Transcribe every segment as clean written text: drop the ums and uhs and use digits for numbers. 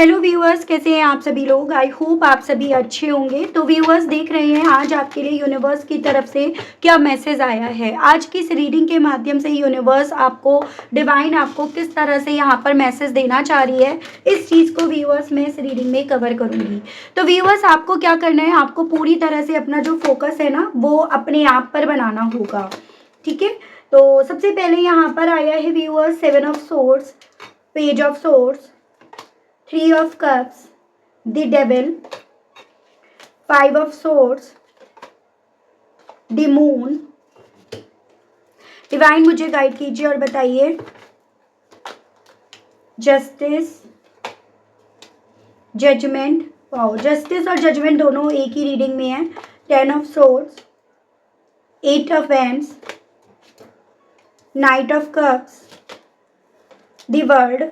Hello viewers, कैसे हैं आप सभी लोग। आई होप आप सभी अच्छे होंगे। तो व्यूअर्स देख रहे हैं आज आपके लिए यूनिवर्स की तरफ से क्या मैसेज आया है। आज की इस रीडिंग के माध्यम से यूनिवर्स आपको, डिवाइन आपको किस तरह से यहाँ पर मैसेज देना चाह रही है, इस चीज़ को व्यूअर्स मैं इस रीडिंग में कवर करूँगी। तो व्यूअर्स आपको क्या करना है, आपको पूरी तरह से अपना जो फोकस है ना वो अपने आप पर बनाना होगा। ठीक है, तो सबसे पहले यहाँ पर आया है viewers 7 of swords, page of swords, 3 of cups, the devil, 5 of swords, the moon। Divine मुझे गाइड कीजिए और बताइए। Justice, judgement. वाओ, जस्टिस और जजमेंट दोनों एक ही रीडिंग में है। 10 of swords, 8 of wands, night of cups, the world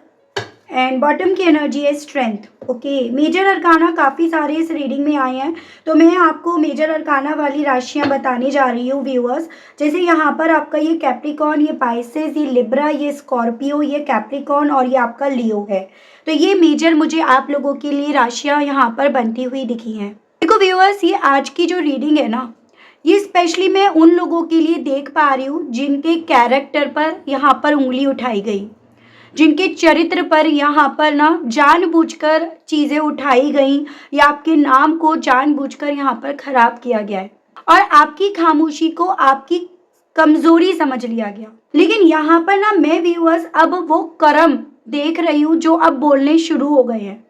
and bottom की एनर्जी है स्ट्रेंथ। ओके, मेजर अरकाना काफ़ी सारे इस रीडिंग में आए हैं, तो मैं आपको मेजर अरकाना वाली राशियां बताने जा रही हूँ व्यूअर्स। जैसे यहाँ पर आपका ये कैप्रिकॉन, ये पाइसेस, ये लिब्रा, ये स्कॉर्पियो, ये कैप्रिकॉन और ये आपका लियो है। तो ये मेजर मुझे आप लोगों के लिए राशियाँ यहाँ पर बनती हुई दिखी हैं। देखो व्यूअर्स, ये आज की जो रीडिंग है ना, ये स्पेशली मैं उन लोगों के लिए देख पा रही हूँ जिनके कैरेक्टर पर यहाँ पर उंगली उठाई गई, जिनके चरित्र पर यहाँ पर ना जानबूझकर चीज़ें उठाई गई, या आपके नाम को जानबूझकर यहाँ पर खराब किया गया है और आपकी खामोशी को आपकी कमजोरी समझ लिया गया। लेकिन यहाँ पर ना मैं व्यूअर्स अब वो कर्म देख रही हूँ जो अब बोलने शुरू हो गए हैं,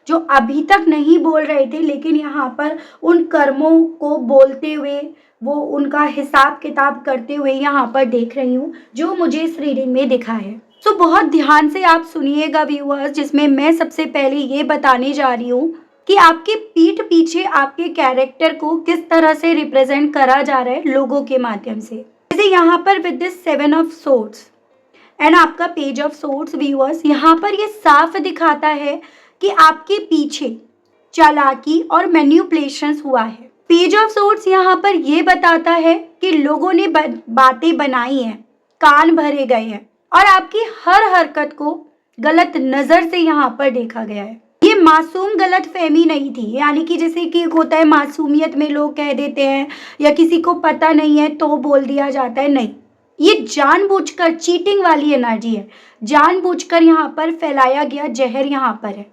जो अभी तक नहीं बोल रहे थे, लेकिन यहाँ पर उन कर्मों को बोलते हुए, वो उनका हिसाब किताब करते हुए यहाँ पर देख रही हूँ, जो मुझे इस रीडिंग में दिखा है। तो बहुत ध्यान से आप सुनिएगा व्यूअर्स, जिसमें मैं सबसे पहले ये बताने जा रही हूँ कि आपके पीठ पीछे आपके कैरेक्टर को किस तरह से रिप्रेजेंट करा जा रहा है लोगों के माध्यम से। जैसे यहाँ पर with this 7 of swords and आपका पेज ऑफ सोर्ड्स व्यूअर्स, यहाँ पर ये साफ दिखाता है कि आपके पीछे चालाकी और मैन्युपुलेशंस हुआ है। पेज ऑफ सोर्ड्स यहाँ पर ये बताता है कि लोगों ने बातें बनाई हैं, कान भरे गए हैं और आपकी हर हरकत को गलत नजर से यहाँ पर देखा गया है। ये मासूम गलत फहमी नहीं थी, यानी कि जैसे कि एक होता है मासूमियत में लोग कह देते हैं या किसी को पता नहीं है तो बोल दिया जाता है, नहीं, ये जानबूझकर चीटिंग वाली एनर्जी है। जानबूझकर यहाँ पर फैलाया गया जहर यहाँ पर है,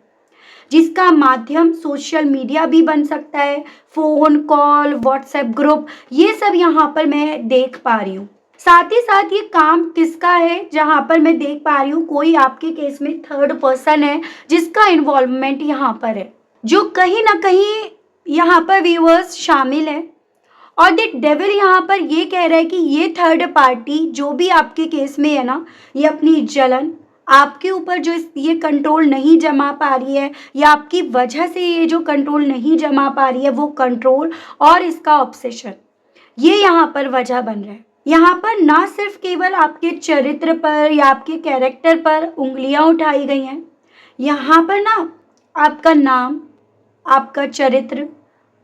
जिसका माध्यम सोशल मीडिया भी बन सकता है, फोन कॉल, व्हाट्सएप ग्रुप, ये सब यहाँ पर मैं देख पा रही हूँ। साथ ही साथ ये काम किसका है, जहाँ पर मैं देख पा रही हूँ कोई आपके केस में थर्ड पर्सन है जिसका इन्वॉल्वमेंट यहाँ पर है, जो कहीं ना कहीं यहाँ पर व्यूअर्स शामिल है। और द डेविल यहाँ पर ये कह रहा है कि ये थर्ड पार्टी जो भी आपके केस में है ना, ये अपनी जलन आपके ऊपर जो ये कंट्रोल नहीं जमा पा रही है, या आपकी वजह से ये जो कंट्रोल नहीं जमा पा रही है, वो कंट्रोल और इसका ऑब्सेशन, ये यहाँ पर वजह बन रहा है। यहाँ पर ना सिर्फ केवल आपके चरित्र पर या आपके कैरेक्टर पर उंगलियां उठाई गई हैं, यहाँ पर ना आपका नाम, आपका चरित्र,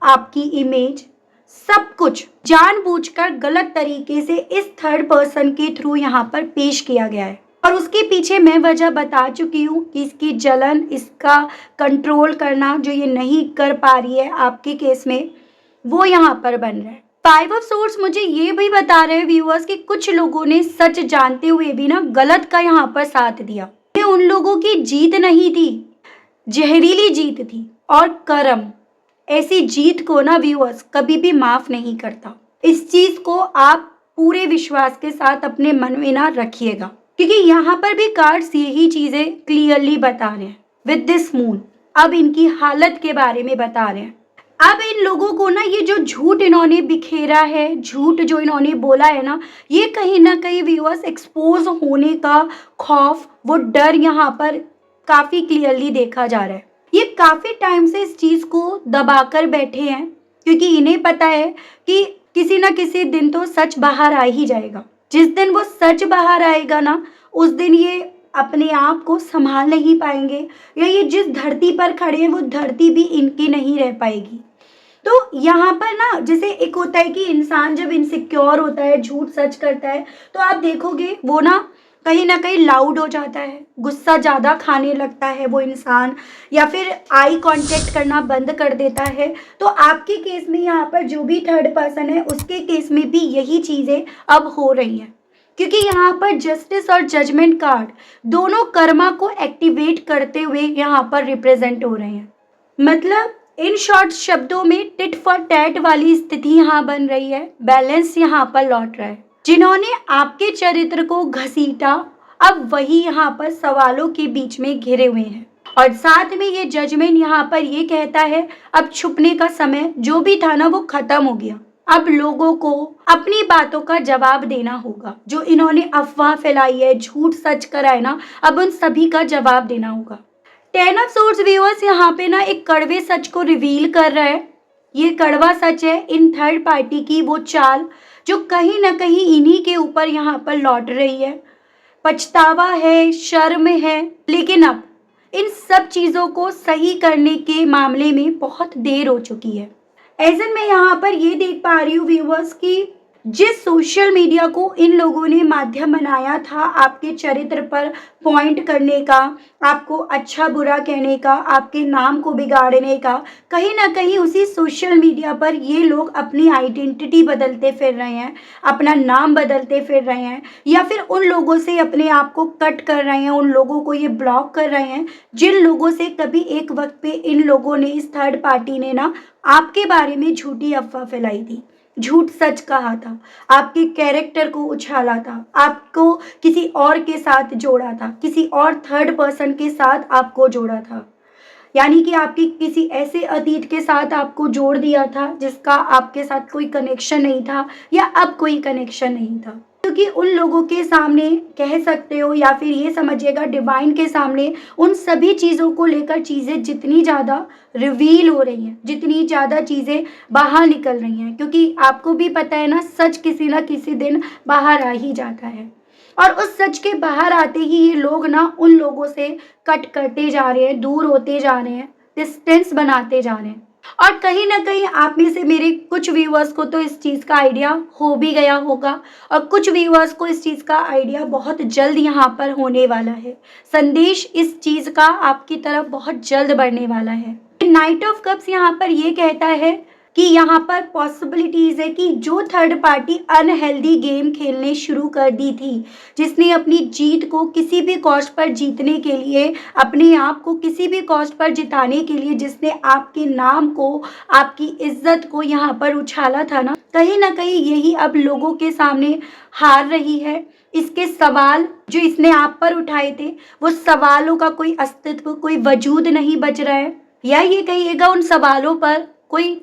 आपकी इमेज, सब कुछ जानबूझकर गलत तरीके से इस थर्ड पर्सन के थ्रू यहाँ पर पेश किया गया है। और उसके पीछे मैं वजह बता चुकी हूँ कि इसकी जलन, इसका कंट्रोल करना जो ये नहीं कर पा रही है आपके केस में, वो यहाँ पर बन रहा है। 5 ऑफ सोर्ड्स मुझे ये भी बता रहे हैं व्यूअर्स कि कुछ लोगों ने सच जानते हुए भी ना गलत का यहाँ पर साथ दिया। ये उन लोगों की जीत नहीं थी, जहरीली जीत थी। और कर्म ऐसी जीत को ना व्यूअर्स कभी भी माफ नहीं करता। इस चीज को आप पूरे विश्वास के साथ अपने मन में ना रखिएगा, क्योंकि यहाँ पर भी कार्ड्स यही चीजें क्लियरली बता रहे हैं। विद दिस मून अब इनकी हालत के बारे में बता रहे हैं। अब इन लोगों को ना ये जो झूठ इन्होंने बिखेरा है, झूठ जो इन्होंने बोला है ना, ये कहीं ना कहीं व्यूअर्स एक्सपोज होने का खौफ, वो डर यहाँ पर काफी क्लियरली देखा जा रहा है। ये काफी टाइम से इस चीज को दबाकर बैठे हैं, क्योंकि इन्हें पता है कि किसी ना किसी दिन तो सच बाहर आ ही जाएगा। जिस दिन वो सच बाहर आएगा ना, उस दिन ये अपने आप को संभाल नहीं पाएंगे, या ये जिस धरती पर खड़े हैं वो धरती भी इनकी नहीं रह पाएगी। तो यहाँ पर ना जैसे एक होता है कि इंसान जब इनसिक्योर होता है, झूठ सच करता है, तो आप देखोगे वो ना कहीं ना कहीं लाउड हो जाता है, गुस्सा ज़्यादा खाने लगता है वो इंसान, या फिर आई कांटेक्ट करना बंद कर देता है। तो आपके केस में यहाँ पर जो भी थर्ड पर्सन है उसके केस में भी यही चीज़ें अब हो रही हैं, क्योंकि यहाँ पर जस्टिस और जजमेंट कार्ड दोनों कर्मा को एक्टिवेट करते हुए यहाँ पर रिप्रेजेंट हो रहे हैं। मतलब इन शॉर्ट शब्दों में टिट फॉर टैट वाली स्थिति यहाँ बन रही है, बैलेंस यहाँ पर लौट रहा है। जिन्होंने आपके चरित्र को घसीटा अब वही यहाँ पर सवालों के बीच में घिरे हुए हैं, और साथ में ये जजमेंट यहाँ पर ये कहता है अब छुपने का समय जो भी था ना वो खत्म हो गया। अब लोगों को अपनी बातों का जवाब देना होगा। जो इन्होंने अफवाह फैलाई है, झूठ सच करा है ना, अब उन सभी का जवाब देना होगा। टेन ऑफ सोर्ड्स व्यूअर्स यहाँ पे ना एक कड़वे सच को रिवील कर रहा है। ये कड़वा सच है इन थर्ड पार्टी की वो चाल जो कहीं ना कहीं इन्हीं के ऊपर यहाँ पर लौट रही है। पछतावा है, शर्म है, लेकिन अब इन सब चीज़ों को सही करने के मामले में बहुत देर हो चुकी है। ऐसे में यहाँ पर ये देख पा रही हूँ व्यूअर्स कि जिस सोशल मीडिया को इन लोगों ने माध्यम बनाया था आपके चरित्र पर पॉइंट करने का, आपको अच्छा बुरा कहने का, आपके नाम को बिगाड़ने का, कहीं ना कहीं उसी सोशल मीडिया पर ये लोग अपनी आइडेंटिटी बदलते फिर रहे हैं, अपना नाम बदलते फिर रहे हैं, या फिर उन लोगों से अपने आप को कट कर रहे हैं, उन लोगों को ये ब्लॉक कर रहे हैं जिन लोगों से कभी एक वक्त पे इन लोगों ने, इस थर्ड पार्टी ने ना आपके बारे में झूठी अफवाह फैलाई थी, झूठ सच कहा था, आपके कैरेक्टर को उछाला था, आपको किसी और के साथ जोड़ा था, किसी और थर्ड पर्सन के साथ आपको जोड़ा था, यानी कि आपकी किसी ऐसे अतीत के साथ आपको जोड़ दिया था जिसका आपके साथ कोई कनेक्शन नहीं था या अब कोई कनेक्शन नहीं था। क्योंकि उन लोगों के सामने कह सकते हो, या फिर ये समझिएगा डिवाइन के सामने उन सभी चीज़ों को लेकर चीज़ें जितनी ज़्यादा रिवील हो रही हैं, जितनी ज़्यादा चीज़ें बाहर निकल रही हैं, क्योंकि आपको भी पता है ना सच किसी ना किसी दिन बाहर आ ही जाता है, और उस सच के बाहर आते ही ये लोग ना उन लोगों से कट करते जा रहे हैं, दूर होते जा रहे हैं, डिस्टेंस बनाते जा रहे हैं। और कहीं ना कहीं आप में से मेरे कुछ व्यूअर्स को तो इस चीज़ का आइडिया हो भी गया होगा, और कुछ व्यूअर्स को इस चीज़ का आइडिया बहुत जल्द यहाँ पर होने वाला है। संदेश इस चीज़ का आपकी तरफ बहुत जल्द बढ़ने वाला है। नाइट ऑफ कप्स यहाँ पर ये कहता है कि यहाँ पर पॉसिबिलिटीज़ है कि जो थर्ड पार्टी अनहेल्दी गेम खेलने शुरू कर दी थी, जिसने अपनी जीत को किसी भी कॉस्ट पर जीतने के लिए, अपने आप को किसी भी कॉस्ट पर जिताने के लिए, जिसने आपके नाम को, आपकी इज्जत को यहाँ पर उछाला था ना कहीं यही अब लोगों के सामने हार रही है। इसके सवाल जो इसने आप पर उठाए थे, वो सवालों का कोई अस्तित्व, कोई वजूद नहीं बच रहा है, या ये कहिएगा उन सवालों पर कोई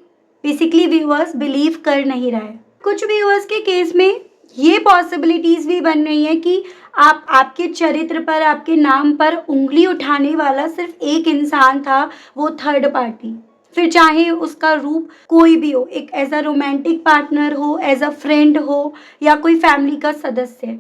बेसिकली व्यूअर्स बिलीव कर नहीं रहा है। कुछ व्यूअर्स के केस में ये पॉसिबिलिटीज़ भी बन रही हैं कि आपके चरित्र पर, आपके नाम पर उंगली उठाने वाला सिर्फ एक इंसान था, वो थर्ड पार्टी। फिर चाहे उसका रूप कोई भी हो, एक एज अ रोमांटिक पार्टनर हो, एज अ फ्रेंड हो, या कोई फैमिली का सदस्य।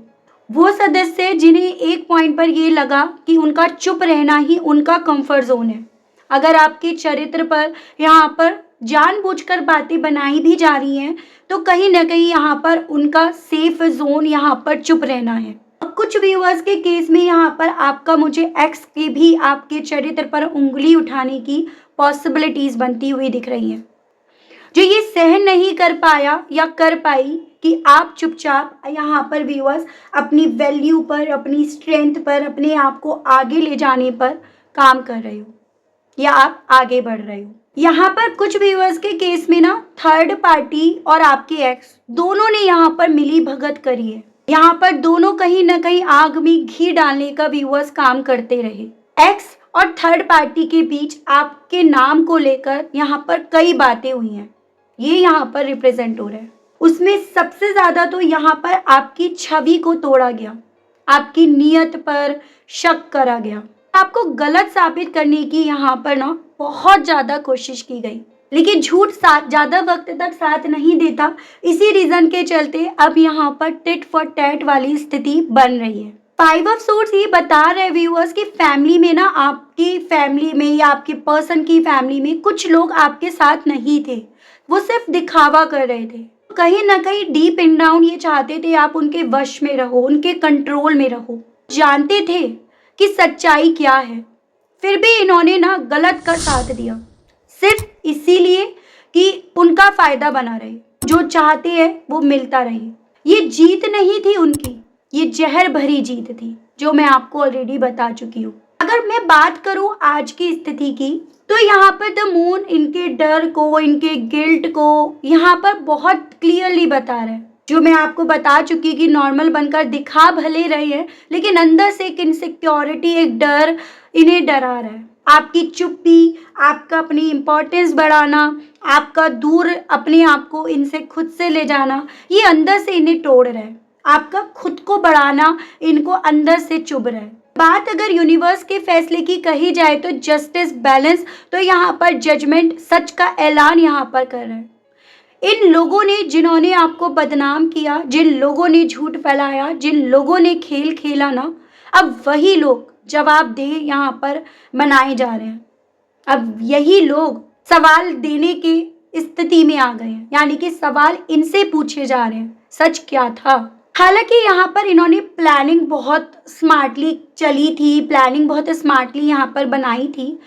वो सदस्य जिन्हें एक पॉइंट पर ये लगा कि उनका चुप रहना ही उनका कंफर्ट जोन है। अगर आपके चरित्र पर यहाँ पर जानबूझकर बातें बनाई भी जा रही हैं तो कहीं ना कहीं यहाँ पर उनका सेफ जोन यहाँ पर चुप रहना है। कुछ व्यूअर्स के केस में यहाँ पर आपका मुझे एक्स के भी आपके चरित्र पर उंगली उठाने की पॉसिबिलिटीज बनती हुई दिख रही हैं, जो ये सहन नहीं कर पाया या कर पाई कि आप चुपचाप यहाँ पर व्यूअर्स अपनी वैल्यू पर, अपनी स्ट्रेंथ पर, अपने आप को आगे ले जाने पर काम कर रहे हो, या आप आगे बढ़ रहे हो। यहाँ पर कुछ व्यूअर्स के केस में ना थर्ड पार्टी और आपके एक्स दोनों ने यहाँ पर मिली भगत करी है। यहाँ पर दोनों कहीं ना कहीं आग में घी डालने का व्यूअर्स काम करते रहे। एक्स और थर्ड पार्टी के बीच आपके नाम को लेकर यहाँ पर कई बातें हुई हैं, ये यहाँ पर रिप्रेजेंट हो रहा है। उसमें सबसे ज्यादा तो यहाँ पर आपकी छवि को तोड़ा गया, आपकी नीयत पर शक करा गया, आपको गलत साबित करने की यहाँ पर ना बहुत ज्यादा कोशिश की गई, लेकिन झूठ साथ ज्यादा वक्त तक साथ नहीं देता। इसी रीजन के चलते अब यहाँ पर टिट फॉर टैट वाली स्थिति बन रही है। फाइव ऑफ सोर्ड्स ये बता रहे व्यूअर्स की फैमिली में ना, आपकी फैमिली में या आपके पर्सन की फैमिली में कुछ लोग आपके साथ नहीं थे, वो सिर्फ दिखावा कर रहे थे। कहीं ना कहीं डीप इन डाउन ये चाहते थे आप उनके वश में रहो, उनके कंट्रोल में रहो, जानते थे कि सच्चाई क्या है, फिर भी इन्होंने ना गलत का साथ दिया, सिर्फ इसीलिए कि उनका फायदा बना रहे, जो चाहते हैं वो मिलता रहे। ये जीत नहीं थी उनकी, ये जहर भरी जीत थी, जो मैं आपको ऑलरेडी बता चुकी हूँ। अगर मैं बात करूँ आज की स्थिति की, तो यहाँ पर द मून इनके डर को, इनके गिल्ट को यहाँ पर बहुत क्लियरली बता रहा है। जो मैं आपको बता चुकी कि नॉर्मल बनकर दिखा भले रहे हैं, लेकिन अंदर से एक इनसिक्योरिटी, एक डर इन्हें डरा रहा है। आपकी चुप्पी, आपका अपनी इम्पोर्टेंस बढ़ाना, आपका दूर अपने आप को इनसे खुद से ले जाना, ये अंदर से इन्हें तोड़ रहा है। आपका खुद को बढ़ाना इनको अंदर से चुभ रहा है। बात अगर यूनिवर्स के फैसले की कही जाए तो जस्टिस, बैलेंस, तो यहाँ पर जजमेंट, सच का ऐलान यहाँ पर कर रहे हैं। इन लोगों ने, जिन्होंने आपको बदनाम किया, जिन लोगों ने झूठ फैलाया, जिन लोगों ने खेल खेला ना, अब वही लोग जवाबदेह यहाँ पर बनाए जा रहे हैं। अब यही लोग सवाल देने की स्थिति में आ गए हैं, यानी कि सवाल इनसे पूछे जा रहे हैं, सच क्या था। हालांकि यहाँ पर इन्होंने प्लानिंग बहुत स्मार्टली चली थी, प्लानिंग बहुत स्मार्टली यहाँ पर बनाई थी,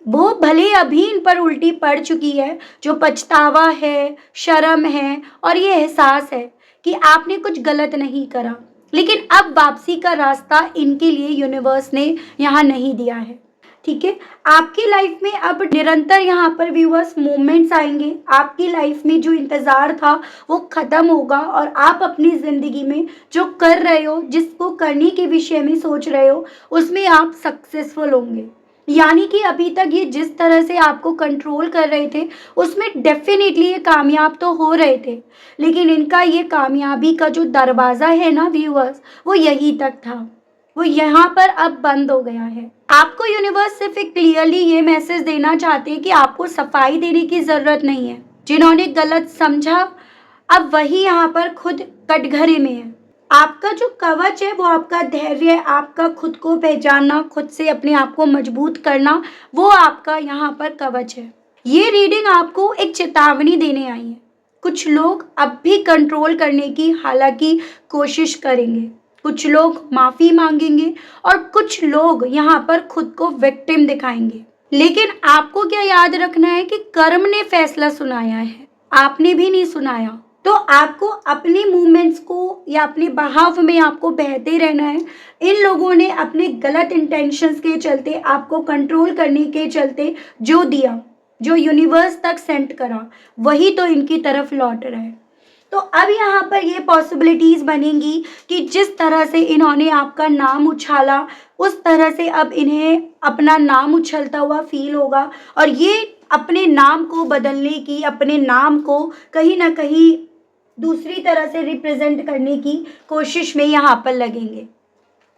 वो भले अभी इन पर उल्टी पड़ चुकी है। जो पछतावा है, शर्म है और ये एहसास है कि आपने कुछ गलत नहीं करा, लेकिन अब वापसी का रास्ता इनके लिए यूनिवर्स ने यहाँ नहीं दिया है। ठीक है, आपकी लाइफ में अब निरंतर यहाँ पर व्यूअर्स मोमेंट्स आएंगे। आपकी लाइफ में जो इंतज़ार था वो ख़त्म होगा और आप अपनी ज़िंदगी में जो कर रहे हो, जिसको करने के विषय में सोच रहे हो, उसमें आप सक्सेसफुल होंगे। यानी कि अभी तक ये जिस तरह से आपको कंट्रोल कर रहे थे, उसमें डेफिनेटली ये कामयाब तो हो रहे थे, लेकिन इनका ये कामयाबी का जो दरवाज़ा है ना व्यूअर्स, वो यहीं तक था, वो यहाँ पर अब बंद हो गया है। आपको यूनिवर्स सिर्फ एक क्लियरली ये मैसेज देना चाहते हैं कि आपको सफाई देने की ज़रूरत नहीं है। जिन्होंने गलत समझा, अब वही यहाँ पर खुद कटघरे में है। आपका जो कवच है वो आपका धैर्य है, आपका खुद को पहचानना, खुद से अपने आप को मजबूत करना, वो आपका यहाँ पर कवच है। ये रीडिंग आपको एक चेतावनी देने आई है। कुछ लोग अब भी कंट्रोल करने की हालांकि कोशिश करेंगे, कुछ लोग माफ़ी मांगेंगे और कुछ लोग यहाँ पर खुद को विक्टिम दिखाएंगे। लेकिन आपको क्या याद रखना है कि कर्म ने फैसला सुनाया है, आपने भी नहीं सुनाया। तो आपको अपने मूवमेंट्स को या अपने बहाव में आपको बहते रहना है। इन लोगों ने अपने गलत इंटेंशंस के चलते, आपको कंट्रोल करने के चलते जो दिया, जो यूनिवर्स तक सेंड करा, वही तो इनकी तरफ लौट रहा है। तो अब यहाँ पर ये पॉसिबिलिटीज़ बनेंगी कि जिस तरह से इन्होंने आपका नाम उछाला, उस तरह से अब इन्हें अपना नाम उछलता हुआ फील होगा और ये अपने नाम को बदलने की, अपने नाम को कहीं ना कहीं दूसरी तरह से रिप्रेजेंट करने की कोशिश में यहाँ पर लगेंगे।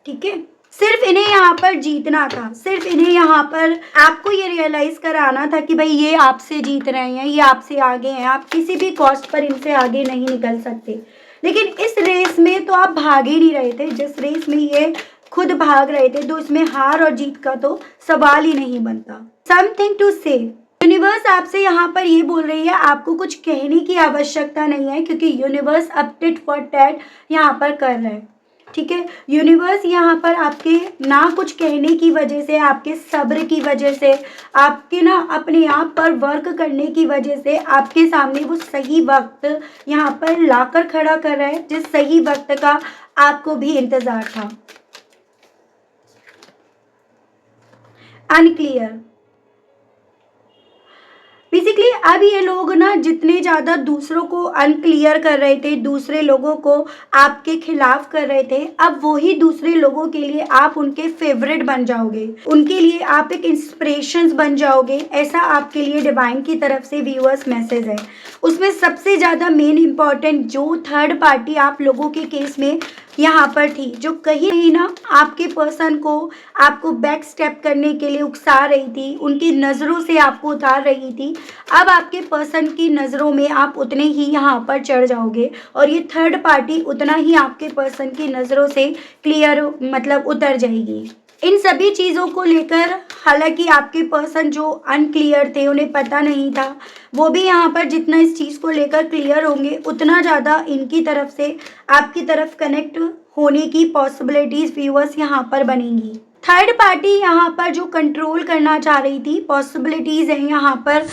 ठीक है, सिर्फ इन्हें यहाँ पर जीतना था, सिर्फ इन्हें यहाँ पर आपको ये रियलाइज़ कराना था कि भाई ये आपसे जीत रहे हैं, ये आपसे आगे हैं, आप किसी भी कॉस्ट पर इनसे आगे नहीं निकल सकते। लेकिन इस रेस में तो आप भाग ही नहीं रहे थे, जिस रेस में ये खुद भाग रहे थे, तो इसमें हार और जीत का तो सवाल ही नहीं बनता। समथिंग टू से, यूनिवर्स आपसे यहाँ पर ये बोल रही है, आपको कुछ कहने की आवश्यकता नहीं है, क्योंकि यूनिवर्स अब टिट फॉर टैट यहाँ पर कर रहा है। ठीक है, यूनिवर्स यहाँ पर आपके ना कुछ कहने की वजह से, आपके सब्र की वजह से, आपके ना अपने आप पर वर्क करने की वजह से आपके सामने वो सही वक्त यहाँ पर लाकर खड़ा कर रहा है, जिस सही वक्त का आपको भी इंतज़ार था। अनक्लियर, बेसिकली अब ये लोग ना जितने ज़्यादा दूसरों को अनक्लियर कर रहे थे, दूसरे लोगों को आपके खिलाफ कर रहे थे, अब वही दूसरे लोगों के लिए आप उनके फेवरेट बन जाओगे, उनके लिए आप एक इंस्पिरेशंस बन जाओगे। ऐसा आपके लिए डिवाइन की तरफ से व्यूअर्स मैसेज है। उसमें सबसे ज़्यादा मेन इम्पॉर्टेंट जो थर्ड पार्टी आप लोगों के केस में यहाँ पर थी, जो कहीं ना आपके पर्सन को आपको बैक स्टेप करने के लिए उकसा रही थी, उनकी नज़रों से आपको उतार रही थी, अब आपके पर्सन की नज़रों में आप उतने ही यहाँ पर चढ़ जाओगे और ये थर्ड पार्टी उतना ही आपके पर्सन की नज़रों से क्लियर मतलब उतर जाएगी। इन सभी चीज़ों को लेकर हालांकि आपके पर्सन जो अनक्लियर थे, उन्हें पता नहीं था, वो भी यहाँ पर जितना इस चीज़ को लेकर क्लियर होंगे, उतना ज़्यादा इनकी तरफ से आपकी तरफ कनेक्ट होने की पॉसिबिलिटीज़ व्यूअर्स यहाँ पर बनेंगी। थर्ड पार्टी यहाँ पर जो कंट्रोल करना चाह रही थी, पॉसिबिलिटीज़ हैं यहाँ पर।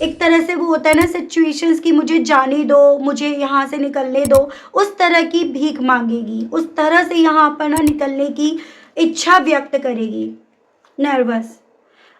एक तरह से वो होता है ना सिचुएशंस कि मुझे जाने दो, मुझे यहाँ से निकलने दो, उस तरह की भीख मांगेगी, उस तरह से यहाँ पर ना निकलने की इच्छा व्यक्त करेगी। नर्वस।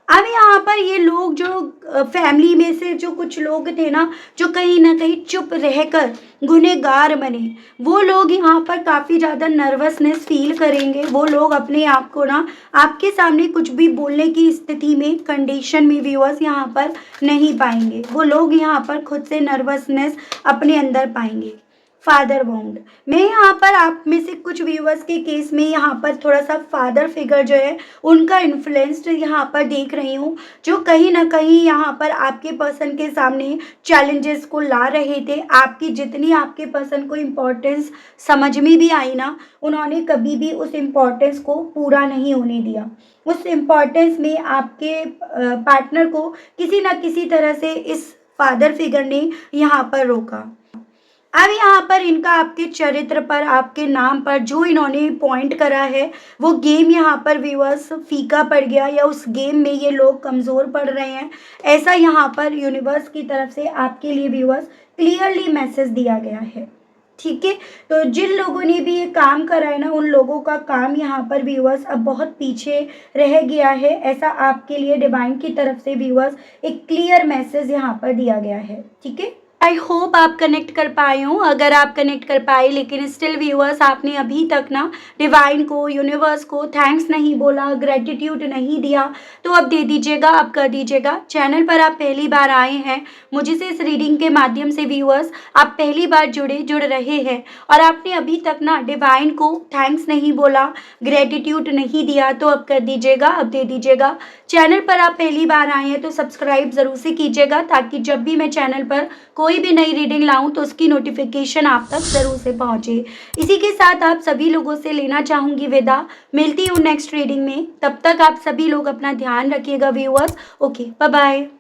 अब यहाँ पर ये लोग जो फैमिली में से जो कुछ लोग थे ना, जो कहीं न कहीं चुप रहकर गुनहगार बने, वो लोग यहाँ पर काफ़ी ज़्यादा नर्वसनेस फ़ील करेंगे। वो लोग अपने आप को ना आपके सामने कुछ भी बोलने की स्थिति में, कंडीशन में व्यूअर्स यहाँ पर नहीं पाएँगे। वो लोग यहाँ पर खुद से नर्वसनेस अपने अंदर पाएँगे। Father wound. मैं यहाँ पर आप में से कुछ व्यूअर्स के केस में यहाँ पर थोड़ा सा फादर फिगर जो है उनका इन्फ्लुएंस यहाँ पर देख रही हूँ, जो कहीं ना कहीं यहाँ पर आपके पर्सन के सामने चैलेंजेस को ला रहे थे। आपकी जितनी आपके पर्सन को इम्पोर्टेंस समझ में भी आई ना, उन्होंने कभी भी उस इम्पोर्टेंस को पूरा नहीं होने दिया। उस इम्पोर्टेंस में आपके पार्टनर को किसी न किसी तरह से इस फादर फिगर ने यहाँ पर रोका। अब यहाँ पर इनका आपके चरित्र पर, आपके नाम पर जो इन्होंने पॉइंट करा है, वो गेम यहाँ पर व्यूअर्स फीका पड़ गया, या उस गेम में ये लोग कमज़ोर पड़ रहे हैं, ऐसा यहाँ पर यूनिवर्स की तरफ से आपके लिए व्यूअर्स क्लियरली मैसेज दिया गया है। ठीक है, तो जिन लोगों ने भी ये काम करा है ना, उन लोगों का काम यहाँ पर व्यूअर्स अब बहुत पीछे रह गया है, ऐसा आपके लिए डिवाइन की तरफ से व्यूअर्स एक क्लियर मैसेज यहाँ पर दिया गया है। ठीक है, आई होप आप कनेक्ट कर पाए हो। अगर आप कनेक्ट कर पाए लेकिन स्टिल व्यूअर्स आपने अभी तक ना डिवाइन को, यूनिवर्स को थैंक्स नहीं बोला, ग्रेटिट्यूड नहीं दिया, तो अब दे दीजिएगा, अब कर दीजिएगा। चैनल पर आप पहली बार आए हैं, मुझे से इस रीडिंग के माध्यम से व्यूअर्स आप पहली बार जुड़ रहे हैं और आपने अभी तक ना डिवाइन को थैंक्स नहीं बोला, ग्रेटिट्यूड नहीं दिया, तो अब कर दीजिएगा, अब दे दीजिएगा। चैनल पर आप पहली बार आए हैं तो सब्सक्राइब ज़रूर से कीजिएगा, ताकि जब भी मैं चैनल पर कोई भी नई रीडिंग लाऊं तो उसकी नोटिफिकेशन आप तक ज़रूर से पहुंचे। इसी के साथ आप सभी लोगों से लेना चाहूँगी विदा। मिलती हूँ नेक्स्ट रीडिंग में, तब तक आप सभी लोग अपना ध्यान रखिएगा व्यूअर्स। Okay, bye bye.